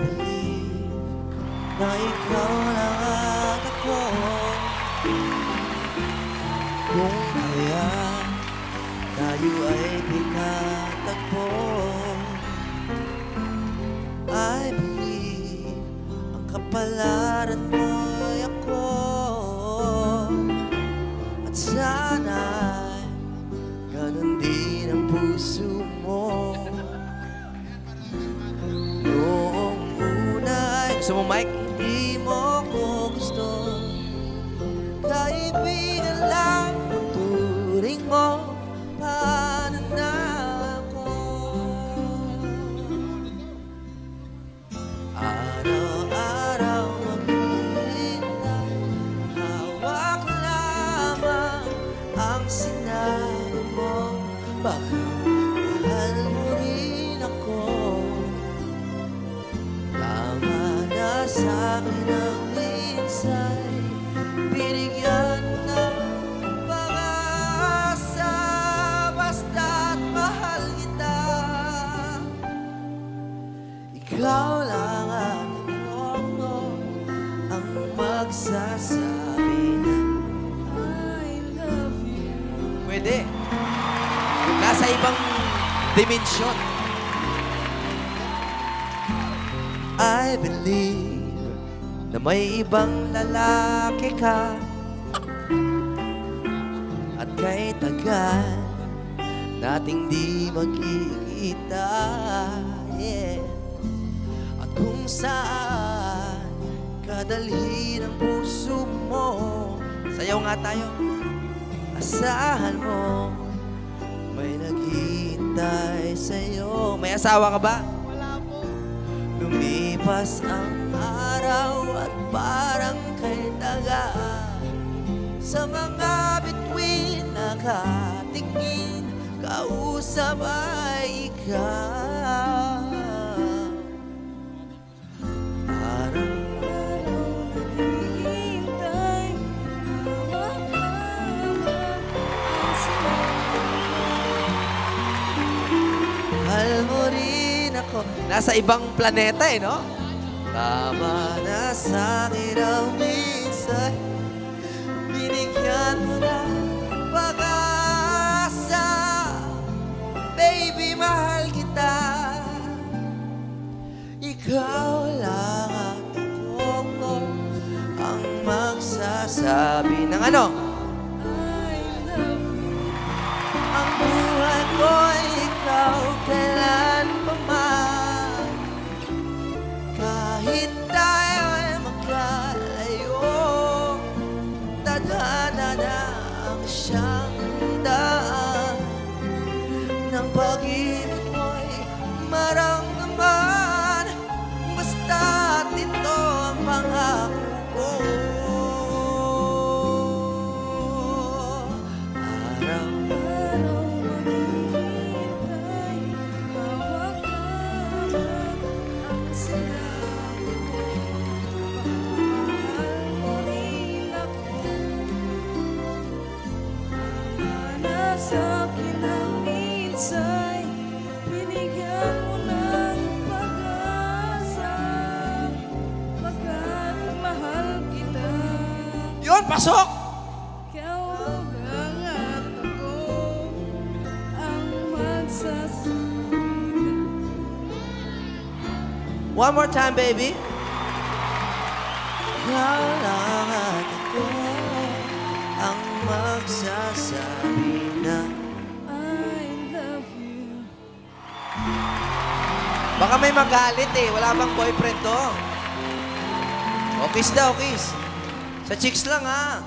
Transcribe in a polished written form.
believe na ikaw lang at ako. Kung kaya tayo ay pinatagpo, I believe ang kapalaran mo'y ako. At sana'y ganun din ang puso mo. Noong una ay gusto mo, Mike? Hindi mo ko gusto. Kaibigan lang ang turing mo. Paano na ako? Araw-araw maghihintay, hawak lamang ang sinabi mo. Baka mahal mo rin ako. Tama na sa'kin ang minsan, binigyan mo na pag-asa. Basta't mahal kita. Ikaw lang at ako ang magsasabi na I love you. Pwede. Nasa ibang dimensyon. I believe na may ibang lalaki ka. At kahit tagal nating di magkikita, yeah. At kung saan kadalhin ang puso mo, sayaw nga tayo. Asahan mo may naghihintay sa'yo. May asawa ka ba? Wala po. Lumipas ang araw at parang kay tagaan. Sa mga bituin nakatingin, kausap ay ikaw. Araw-araw naghihintay, hawak lamang ang sinabi mo. Mahal mo rin ako. Nasa ibang planeta eh, no? Tama na sa'kin ang minsan, binigyan mo na pag-asa. Baby, mahal kita. Ikaw lang at ako ang magsasabi ng ano? I love you. Ang buhay ko'y ikaw kailan pa man. Kahit tayo ay magkalayo, tadhana na ang siyang daan ng pag-ibig mo'y maramdaman. Basta't ito ang pangako ko. Araw-araw maghihintay, hawak lamang ang sinabi mo. Mahal mo rin ako. Na sa'kin ang minsan, binigyan mo ng pag-asa. Pagkat mahal kita. Yun, pasok! Ikaw lang at ako ang magsasabi. One more time, baby. Ikaw lang at ako ang magsasabi na I love you. Baka may magalit eh. Wala bang boyfriend to? O, kiss daw, kiss. Sa chicks lang, ha?